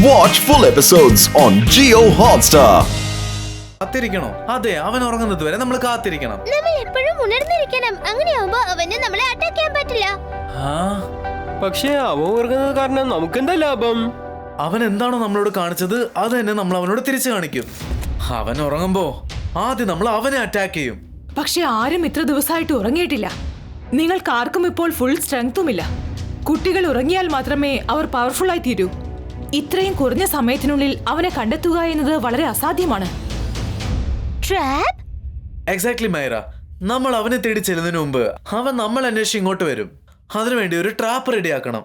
Watch full episodes on Jio Hotstar. കാത്തിരിക്കണോ? അതെ, അവൻ ഉറങ്ങുന്നത് വരെ നമ്മൾ കാത്തിരിക്കണം. നമ്മൾ എപ്പോഴും ഉണർന്നിരിക്കണം. അങ്ങനെയാവുമ്പോ അവനെ നമ്മളെ അറ്റാക്ക് ചെയ്യാൻ പറ്റില്ല. പക്ഷേ അവൻ ഉറങ്ങുന്നത് കാരണം നമുക്കെന്താ ലാഭം? അവൻ എന്താണോ നമ്മളോട് കാണിച്ചത് അത് തന്നെ നമ്മൾ അവനോട് തിരിച്ചു കാണിക്കും. അവൻ ഉറങ്ങുമ്പോ ആദ്യം നമ്മൾ അവനെ അറ്റാക്ക് ചെയ്യും. പക്ഷെ ആരും ഇത്ര ദിവസമായിട്ട് ഉറങ്ങിയിട്ടില്ല. നിങ്ങൾക്കാർക്കും ഇപ്പോൾ ഫുൾ സ്ട്രെങ്തുമില്ല. കുട്ടികൾ ഉറങ്ങിയാൽ മാത്രമേ അവർ പവർഫുൾ ആയി തീരൂ. ഇത്രയും കുറഞ്ഞ സമയത്തിനുള്ളിൽ അവനെ കണ്ടെത്തുക എന്നത് വളരെ അസാധ്യമാണ്. ട്രാപ്പ്? എക്സാക്ട്ലി മൈറ. നമ്മൾ അവനെ തേടി ചെല്ലുന്നതിന് മുമ്പ് അവൻ നമ്മൾ അന്വേഷിച്ച് ഇങ്ങോട്ട് വരും. അതിനുവേണ്ടി ഒരു ട്രാപ്പ് റെഡിയാക്കണം.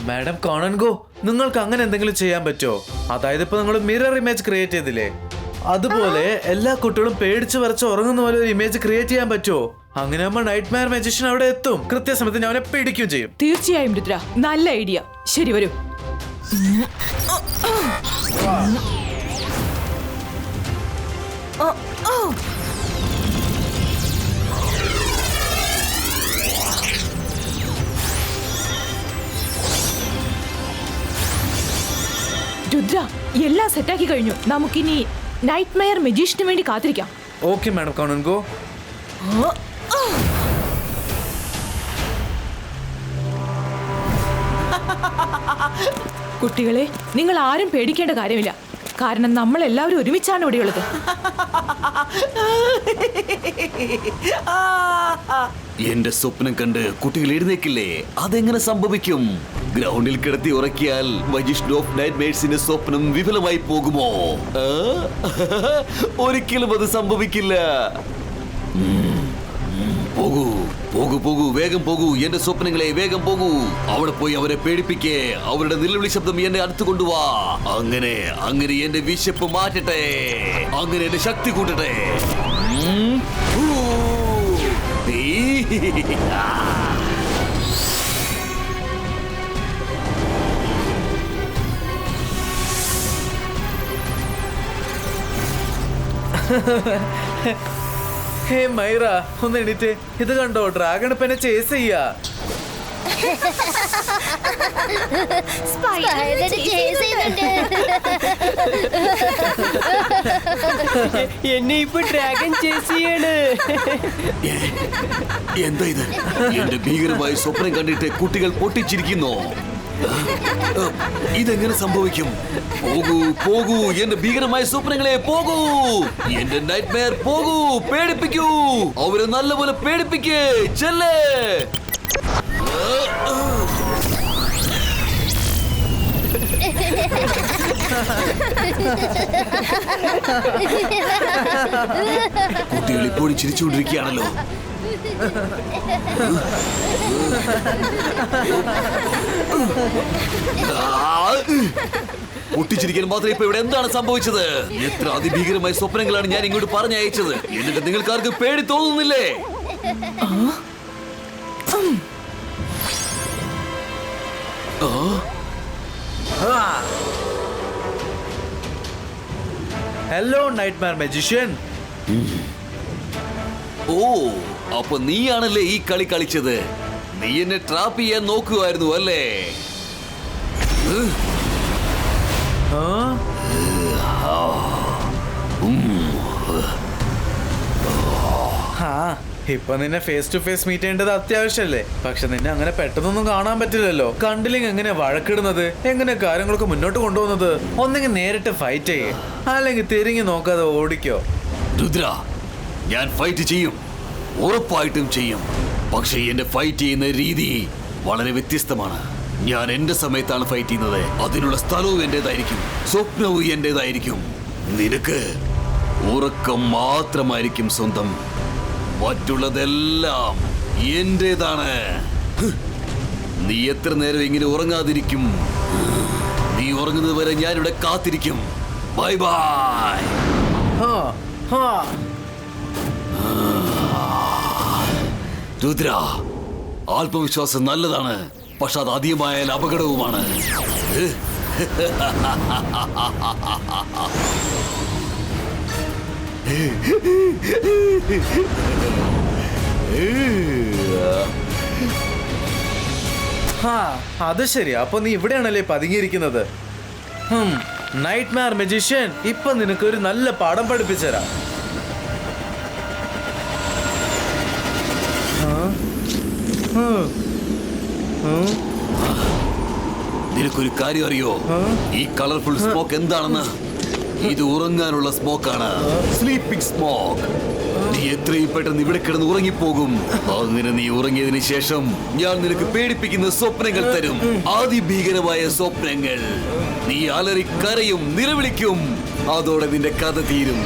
മാഡം കോണൻഗോ, നിങ്ങൾക്ക് അങ്ങനെ എന്തെങ്കിലും ചെയ്യാൻ പറ്റുമോ? അതായത് ഇപ്പൊ നിങ്ങൾ മിറർ ഇമേജ് ക്രിയേറ്റ് ചെയ്തില്ലേ, അതുപോലെ എല്ലാ കുട്ടികളും പേടിച്ച് വരച്ച് ഉറങ്ങുന്ന പോലെ ഒരു ഇമേജ് ക്രിയേറ്റ് ചെയ്യാൻ പറ്റുമോ? അങ്ങനെ ആകുമ്പോൾ നൈറ്റ് മെയർ മാജിഷ്യൻ അവിടെ എത്തും. കൃത്യസമയത്ത് ഞാൻ അവനെ പിടിക്കുകയും ചെയ്യും. തീർച്ചയായും രുദ്ര, നല്ല ഐഡിയ. ശരി, വരൂ. രുദ്ര, എല്ലാം സെറ്റാക്കി കഴിഞ്ഞു. നമുക്കിനി നൈറ്റ് മെയർ മജീഷ്യന് വേണ്ടി കാത്തിരിക്കാം. ഓക്കെ മാഡം കോണൻഗോ. കുട്ടികളെ, നിങ്ങൾ ആരും പേടിക്കേണ്ട കാര്യമില്ല. കാരണം നമ്മൾ എല്ലാവരും ഒരുമിച്ചാണ് ഇവിടെയുള്ളത്. എന്റെ സ്വപ്നം കണ്ട് കുട്ടികൾ എഴുന്നേക്കില്ലേ? അതെങ്ങനെ സംഭവിക്കും? ഗ്രൗണ്ടിൽ കിടത്തി ഉറക്കിയാൽ മജീഷ്യൻ ഓഫ് നൈറ്റ്മെയർസിന്റെ സ്വപ്നം വിഫലമായി പോകുമോ? ഒരിക്കലും അത് സംഭവിക്കില്ല. പോകൂ പോകൂ പോകൂ, വേഗം പോകൂ എന്റെ സ്വപ്നങ്ങളെ, വേഗം പോകൂ. അവിടെ പോയി അവരെ പേടിപ്പിക്കേ. അവരുടെ നിലവിളി ശബ്ദം എന്നെ അടുത്ത് കൊണ്ടുവാ. അങ്ങനെ അങ്ങനെ എന്റെ വിശപ്പ് മാറ്റട്ടെ, അങ്ങനെ എന്റെ ശക്തി കൂട്ടട്ടെ. ഹേ മൈറ, ഒന്ന് എണീറ്റ്. ഇത് കണ്ടോ, ഡ്രാഗൺ ഇപ്പൊ എന്നെ ചേസ് ചെയ്യാ. സ്പൈഡർ ചേസ് ചെയ്യുന്നുണ്ട്. എന്നെ ഇപ്പൊ ഡ്രാഗൺ ചേസ് ചെയ്യാണ്. എന്താ ഇത്? എന്റെ ഭീകരമായ സ്വപ്നം കണ്ടിട്ട് കുട്ടികൾ പൊട്ടിച്ചിരിക്കുന്നു. ഇതെങ്ങനെ സംഭവിക്കും? പോകൂ പോകൂ എന്റെ ഭീകരമായ സ്വപ്നങ്ങളെ, പോകൂ എന്റെ നൈറ്റ് മെയർ, പോകൂ, പേടിപ്പിക്കൂ അവരെ, നല്ലപോലെ പേടിപ്പിക്കേ. ചെല്ലേ. കുട്ടികൾ ഇപ്പോഴും ചിരിച്ചുകൊണ്ടിരിക്കുകയാണല്ലോ. പൊട്ടിച്ചിരിക്കാൻ മാത്രമേ ഇപ്പൊ ഇവിടെ എന്താണ് സംഭവിച്ചത്? എത്ര അതിഭീകരമായ സ്വപ്നങ്ങളാണ് ഞാൻ ഇങ്ങോട്ട് പറഞ്ഞയച്ചത്. എന്നിട്ട് നിങ്ങൾക്കാർക്ക് പേടി തോന്നുന്നില്ലേ? Hello nightmare magician. ഓ, അപ്പൊ നീയാണല്ലേ ഈ കളി കളിച്ചത്? നീ എന്നെ ട്രാപ്പ് ചെയ്യാൻ നോക്കുമായിരുന്നു അല്ലേ? ഇപ്പൊ നിന്നെ ഫേസ് ടു ഫേസ് മീറ്റ് ചെയ്യേണ്ടത് അത്യാവശ്യമല്ലേ? പക്ഷെ നിന്നെ അങ്ങനെ പെട്ടെന്നൊന്നും കാണാൻ പറ്റില്ലല്ലോ. കണ്ടില്ലെങ്കിൽ എങ്ങനെ വഴക്കിടുന്നത്, എങ്ങനെ കാര്യങ്ങളൊക്കെ മുന്നോട്ട് കൊണ്ടുപോകുന്നത്? ഒന്നെങ്കിൽ നേരിട്ട് ഫൈറ്റ് ചെയ്യേ, അല്ലെങ്കിൽ തിരിഞ്ഞു നോക്കാതെ ഓടിക്കോ. രുദ്ര, ഞാൻ ഫൈറ്റ് ചെയ്യും, ഉറപ്പായിട്ടും ചെയ്യും. പക്ഷെ എന്റെ ഫൈറ്റ് ചെയ്യുന്ന രീതി വളരെ വ്യത്യസ്തമാണ്. ഞാൻ എന്റെ സമയത്താണ് ഫൈറ്റ് ചെയ്യുന്നത്. അതിനുള്ള സ്ഥലവും എന്റേതായിരിക്കും, സ്വപ്നവും എന്റേതായിരിക്കും. നിനക്ക് ഉറക്കം മാത്രമായിരിക്കും സ്വന്തം, മറ്റുള്ളതെല്ലാം എന്റേതാണ്. നീ എത്ര നേരം ഇങ്ങനെ ഉറങ്ങാതിരിക്കും? നീ ഉറങ്ങുന്നത് വരെ ഞാനിവിടെ കാത്തിരിക്കും. Bye bye. രുദ്ര, ആത്മവിശ്വാസം നല്ലതാണ്, പക്ഷെ അത് അധികമായാൽ അപകടവുമാണ്. അത് ശരി. അപ്പൊ നീ ഇവിടെയാണല്ലേ പതുങ്ങിയിരിക്കുന്നത്? നൈറ്റ് മാർ മജീഷ്യൻ, ഇപ്പൊ നിനക്കൊരു നല്ല പാഠം പഠിപ്പിച്ചുതരാം. നിനക്കൊരു കാര്യം അറിയോ? ഈ കളർഫുൾ സ്മോക്ക് എന്താണെന്ന്? ഇത് ഉറങ്ങാനുള്ള സ്മോക്കാണ്, സ്ലീപ്പിംഗ് സ്മോക്ക്. നീ എത്രയും പെട്ടെന്ന് ഇവിടെ കിടന്ന് ഉറങ്ങിപ്പോകും. അങ്ങനെ നീ ഉറങ്ങിയതിനു ശേഷം ഞാൻ നിനക്ക് പേടിപ്പിക്കുന്ന സ്വപ്നങ്ങൾ തരും, അതിഭീകരമായ സ്വപ്നങ്ങൾ. നീ അലറി കരയും, നിലവിളിക്കും. അതോടെ നിന്റെ കഥ തീരും.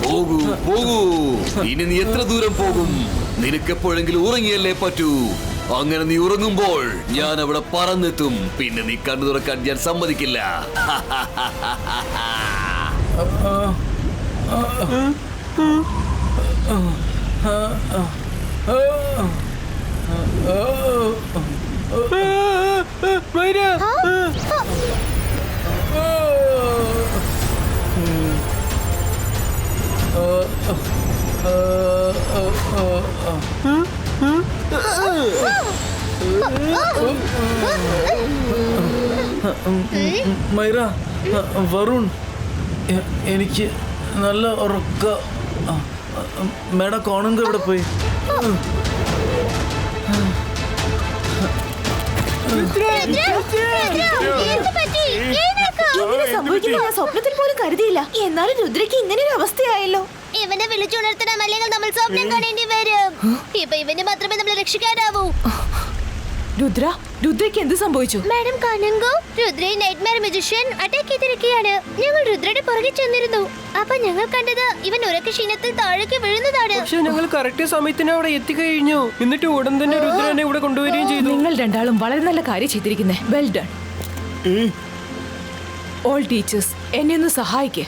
പോകൂ പോകൂ, ഇനി നീ എത്ര ദൂരം പോകും? നിനക്കെപ്പോഴെങ്കിലും ഉറങ്ങിയല്ലേ പറ്റൂ. അങ്ങനെ നീ ഉറങ്ങുമ്പോൾ ഞാൻ അവിടെ പറന്നെത്തും. പിന്നെ നീ കണ്ണു തുറക്കാൻ ഞാൻ സമ്മതിക്കില്ല. മൈറ, വരുൺ, എനിക്ക് നല്ല ഉറക്ക. മേഡം കോണുങ്ക ഇവിടെ പോയി. സംഭവിക്കുന്ന സ്വപ്നത്തിൽ പോലും കരുതിയില്ല. എന്നാലും രുദ്രയ്ക്ക് ഇങ്ങനെ ഒരു അവസ്ഥയായല്ലോ. ഇവനെ വിളിച്ചുണർത്തണം, അല്ലെങ്കിൽ നമ്മൾ സ്വപ്നം കാണേണ്ടി വരും. ഇപ്പൊ ഇവന് മാത്രമേ നമ്മളെ രക്ഷിക്കാനാവൂ. രുദ്രയ്ക്ക് എന്ത് സംഭവിച്ചു? മാഡം കാണുങ്കോ, രുദ്രയെ നൈറ്റ്മെയർ മജീഷ്യൻ അറ്റാക്ക് ചെയ്തിരിക്കുകയാണ്. ഞങ്ങൾ രുദ്രയുടെ പുറകെ ചെന്നിരുന്നു. അപ്പൊ ഞങ്ങൾ കണ്ടത് ഇവൻ ഉറക്ക ക്ഷീണത്തിൽ താഴേക്ക് വീഴുന്നതാണ്. പക്ഷെ ഞങ്ങൾ കറക്റ്റ് സമയത്തിന് അവിടെ എത്തിക്കഴിഞ്ഞു. എന്നിട്ട് ഉടൻ തന്നെ രുദ്രനെ ഇവിടെ കൊണ്ടുവരികയും ചെയ്തു. നിങ്ങൾ രണ്ടാളും വളരെ നല്ല കാര്യം ചെയ്തിരിക്കുന്നേ. Well done. ഓൾ ടീച്ചേഴ്സ്, എന്നെ ഒന്ന് സഹായിക്കേ.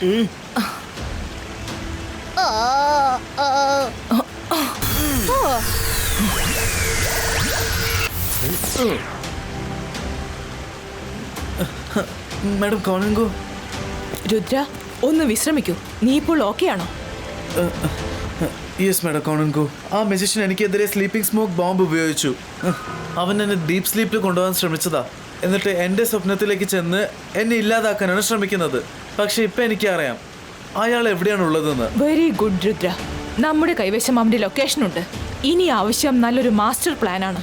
മാഡം കോണുങ്കോ. രുദ്ര, ഒന്ന് വിശ്രമിക്കൂ. നീ ഇപ്പോൾ ഓക്കെ ആണോ? യെസ് മാഡം കോണുങ്കോ. ആ മജീഷ്യൻ എനിക്കെതിരെ സ്ലീപ്പിംഗ് സ്മോക്ക് ബോംബ് ഉപയോഗിച്ചു. അവൻ എന്നെ ഡീപ് സ്ലീപ്പിൽ കൊണ്ടുപോകാൻ ശ്രമിച്ചതാ. എന്നിട്ട് എൻ്റെ സ്വപ്നത്തിലേക്ക് ചെന്ന് എന്നെ ഇല്ലാതാക്കാനാണ് ശ്രമിക്കുന്നത്. പക്ഷെ ഇപ്പം എനിക്കറിയാം അയാൾ എവിടെയാണ് ഉള്ളതെന്ന്. Very good Rudra. നമ്മുടെ കൈവശം അവന്റെ ലൊക്കേഷൻ ഉണ്ട്. ഇനി ആവശ്യം നല്ലൊരു മാസ്റ്റർ പ്ലാൻ ആണ്.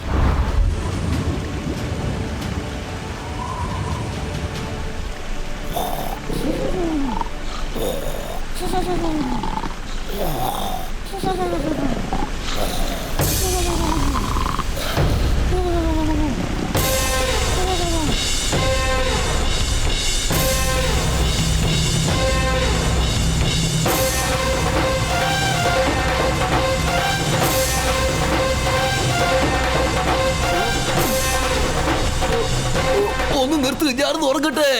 ഒന്ന് നിർത്ത്, ഞാനൊന്ന് ഉറങ്ങട്ടെ.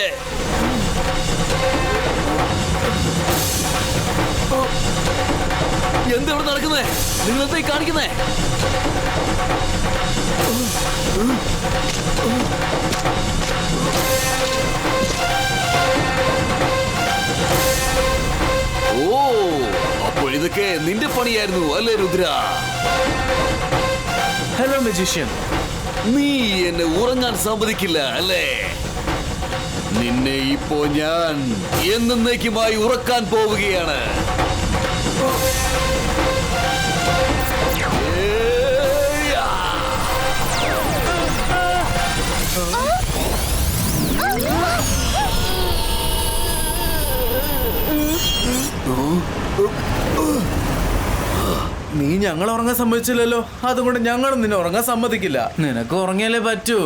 എന്തെവിടെ നടക്കുന്നേ? നിങ്ങൾ എന്തായി കാണിക്കുന്നേ? ഓ, അപ്പോഴിതൊക്കെ നിന്റെ പണിയായിരുന്നു അല്ലേ രുദ്ര? Hello magician. നീ എന്നെ ഉറങ്ങാൻ സമ്മതിക്കില്ല അല്ലേ? നിന്നെ ഇപ്പോ ഞാൻ എന്നേക്കുമായി ഉറക്കാൻ പോവുകയാണ്. നീ ഞങ്ങൾ ഉറങ്ങാൻ സമ്മതിച്ചില്ലല്ലോ. അതുകൊണ്ട് ഞങ്ങളും നിന്നെ ഉറങ്ങാൻ സമ്മതിക്കില്ല. നിനക്ക് ഉറങ്ങിയാലേ പറ്റൂ.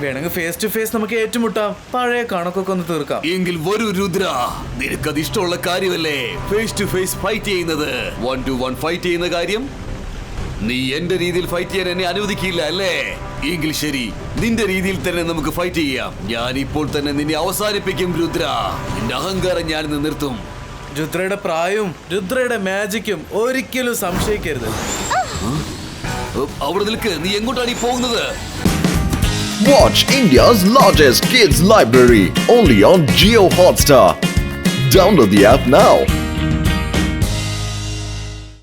വേണമെങ്കിൽ ഫേസ് ടു ഫേസ് നമുക്ക് ഏറ്റുമുട്ടാം. പഴയ കണക്കൊക്കെ ഒന്ന് തീർക്കാം. എങ്കിൽ വരൂ രുദ്ര, നിനക്കത് ഇഷ്ടമുള്ള കാര്യമല്ലേ ഫേസ് ടു ഫേസ് ഫൈറ്റ് ചെയ്യുന്നത്? 1 to 1 ഫൈറ്റ് ചെയ്യുന്ന കാര്യം നീ എന്റെ രീതിയിൽ ഫൈറ്റ് ചെയ്യാൻ എന്നെ അനുവദിക്കില്ല അല്ലേ? എങ്കിൽ ശരി, നിന്റെ രീതിയിൽ തന്നെ നമുക്ക് ഫൈറ്റ് ചെയ്യാം. ഞാൻ ഇപ്പോൾ തന്നെ നിന്നെ അവസാനിപ്പിക്കും രുദ്ര. നിന്റെ അഹങ്കാരം ഞാൻ ഇന്ന് നിർത്തും. രുദ്രയുടെ പ്രായവും രുദ്രയുടെ മാജിക്കും ഒരിക്കലും സംശയിക്കരുത്. അവിടെ നിൽക്ക്, നീ എങ്ങോട്ടാണ് ഈ പോകുന്നത്? Watch India's largest kids library only on Jio Hotstar. Download the app now.